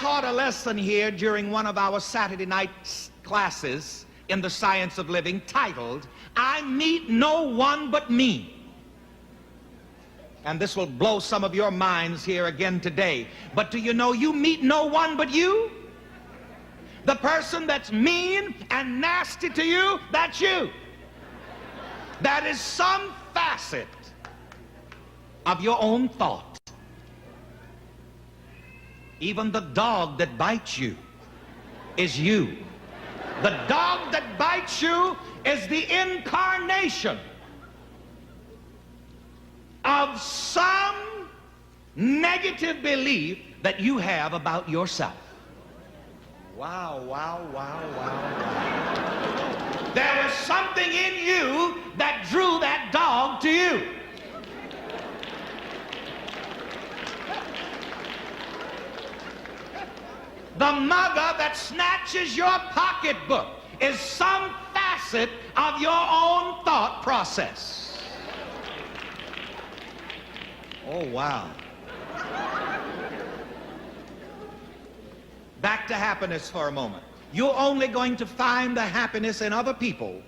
taught a lesson here during one of our Saturday night classes in the science of living titled, I Meet No One But Me. And this will blow some of your minds here again today. But do you know you meet no one but you? The person that's mean and nasty to you, that's you. That is some facet of your own thought. Even the dog that bites you is you. The dog that bites you is the incarnation of some negative belief that you have about yourself. Wow, wow, wow, wow, wow. There was something in you that drew that dog to you. The mugger that snatches your pocketbook is some facet of your own thought process. Oh, wow. Back to happiness for a moment. You're only going to find the happiness in other people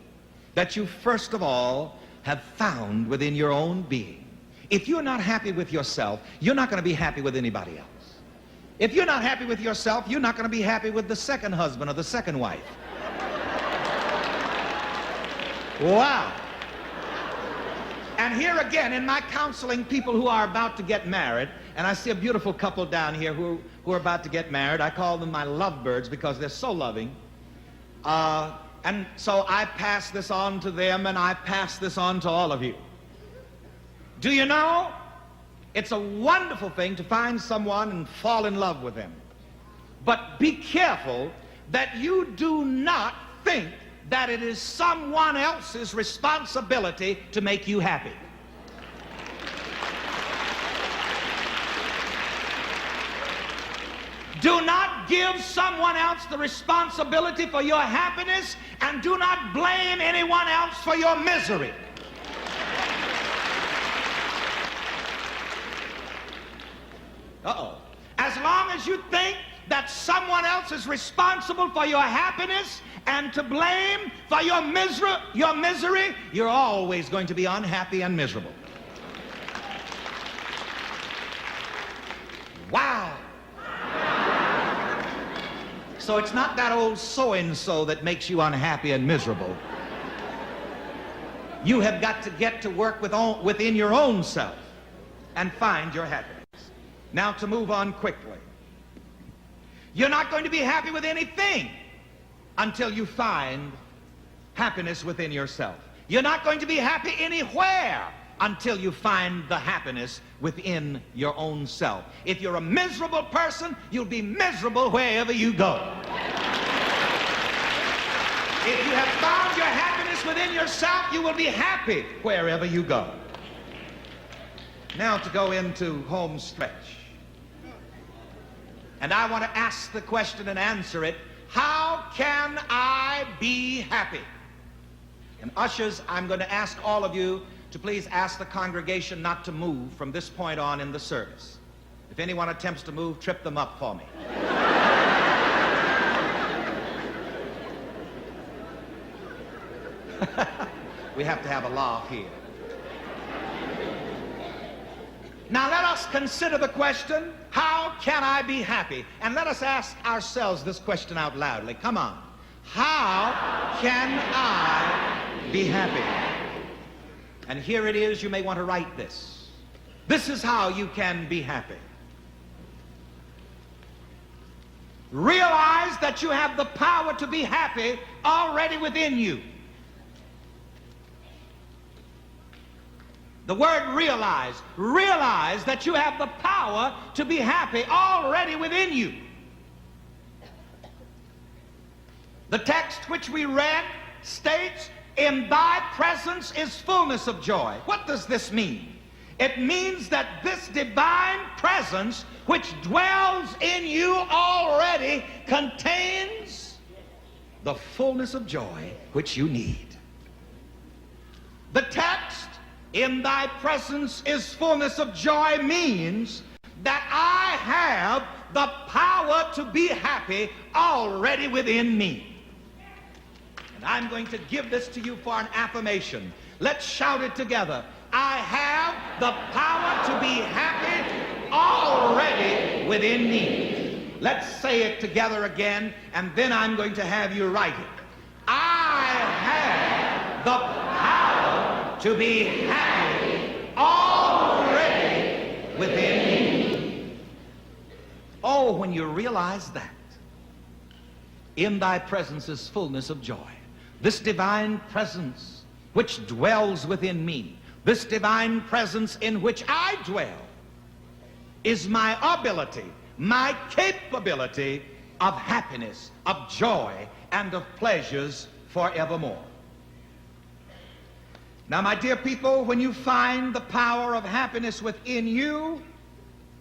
that you first of all have found within your own being. If you're not happy with yourself, you're not going to be happy with anybody else. If you're not happy with yourself, you're not going to be happy with the second husband or the second wife. Wow. And here again, in my counseling people who are about to get married, and I see a beautiful couple down here who are about to get married. I call them my lovebirds because they're so loving. And so I pass this on to them, and I pass this on to all of you. Do you know, it's a wonderful thing to find someone and fall in love with them. But be careful that you do not think that it is someone else's responsibility to make you happy. Do not give someone else the responsibility for your happiness, and do not blame anyone else for your misery. Uh-oh. As long as you think that someone else is responsible for your happiness and to blame for your misery, you're always going to be unhappy and miserable. Wow. So it's not that old so-and-so that makes you unhappy and miserable. You have got to get to work within your own self and find your happiness. Now, to move on quickly. You're not going to be happy with anything until you find happiness within yourself. You're not going to be happy anywhere until you find the happiness within your own self. If you're a miserable person, you'll be miserable wherever you go. If you have found your happiness within yourself, you will be happy wherever you go. Now to go into home stretch. And I want to ask the question and answer it, how can I be happy? And ushers, I'm going to ask all of you to please ask the congregation not to move from this point on in the service. If anyone attempts to move, trip them up for me. We have to have a laugh here. Now let us consider the question, how can I be happy? And let us ask ourselves this question out loudly. Come on. How can I be happy? And here it is, you may want to write this. This is how you can be happy. Realize that you have the power to be happy already within you. The word realize. Realize that you have the power to be happy already within you. The text which we read states, in thy presence is fullness of joy. What does this mean? It means that this divine presence which dwells in you already contains the fullness of joy which you need. The text, in thy presence is fullness of joy, means that I have the power power to be happy already within me. And I'm going to give this to you for an affirmation. Let's shout it together. I have the power to be happy already within me. Let's say it together again, and then I'm going to have you write it. I have the power to be happy already within me. Oh, when you realize that, in thy presence is fullness of joy. This divine presence which dwells within me, this divine presence in which I dwell, is my ability, my capability of happiness, of joy, and of pleasures forevermore. Now, my dear people, when you find the power of happiness within you,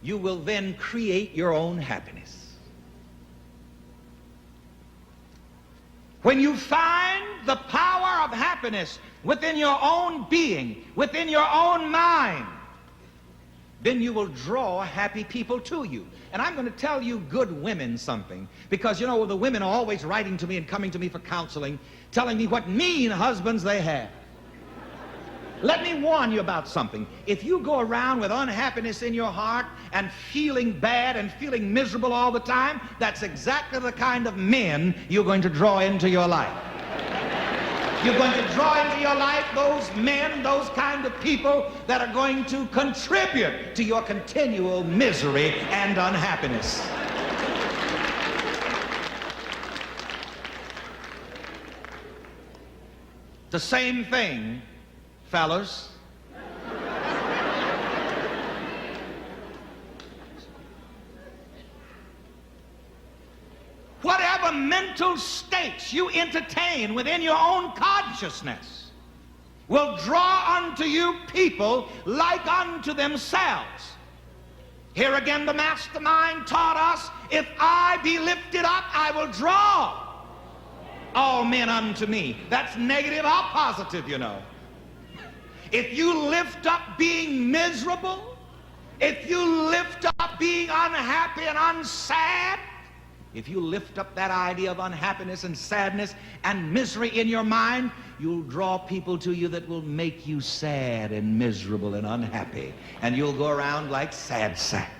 you will then create your own happiness. When you find the power of happiness within your own being, within your own mind, then you will draw happy people to you. And I'm going to tell you good women something, because, you know, the women are always writing to me and coming to me for counseling, telling me what mean husbands they have. Let me warn you about something. If you go around with unhappiness in your heart and feeling bad and feeling miserable all the time, that's exactly the kind of men you're going to draw into your life. You're going to draw into your life those men, those kind of people that are going to contribute to your continual misery and unhappiness. The same thing, fellas. Whatever mental states you entertain within your own consciousness will draw unto you people like unto themselves. Here again, the mastermind taught us, if I be lifted up, I will draw all men unto me. That's negative or positive, you know. If you lift up being miserable, if you lift up being unhappy and unsad, if you lift up that idea of unhappiness and sadness and misery in your mind, you'll draw people to you that will make you sad and miserable and unhappy. And you'll go around like sad sack.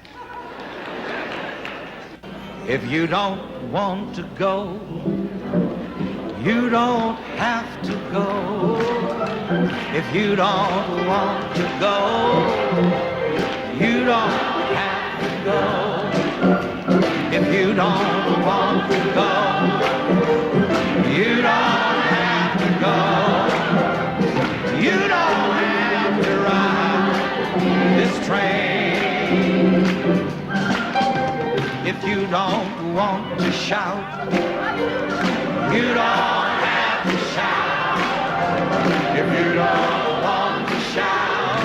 If you don't want to go, you don't have to go. If you don't want to go, you don't have to go. If you don't want to go, you don't have to go. You don't have to ride this train. If you don't want to shout, you don't have to shout. If you don't want to shout,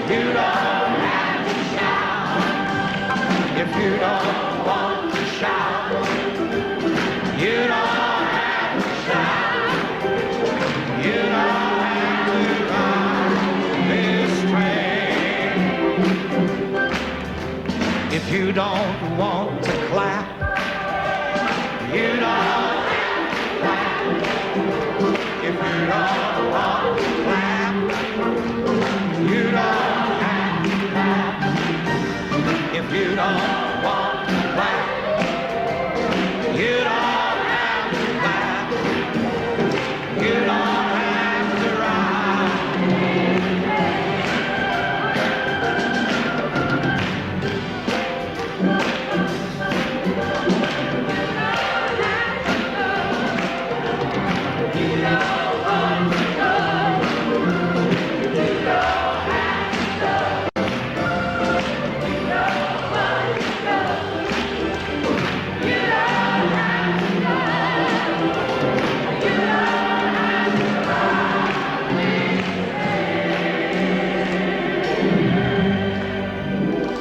you don't have to shout. If you don't want to shout, you don't have to shout. You don't have to ride this train. If you don't want to clap, you don't have to clap. If you don't want to clap, you don't have to clap. If you don't want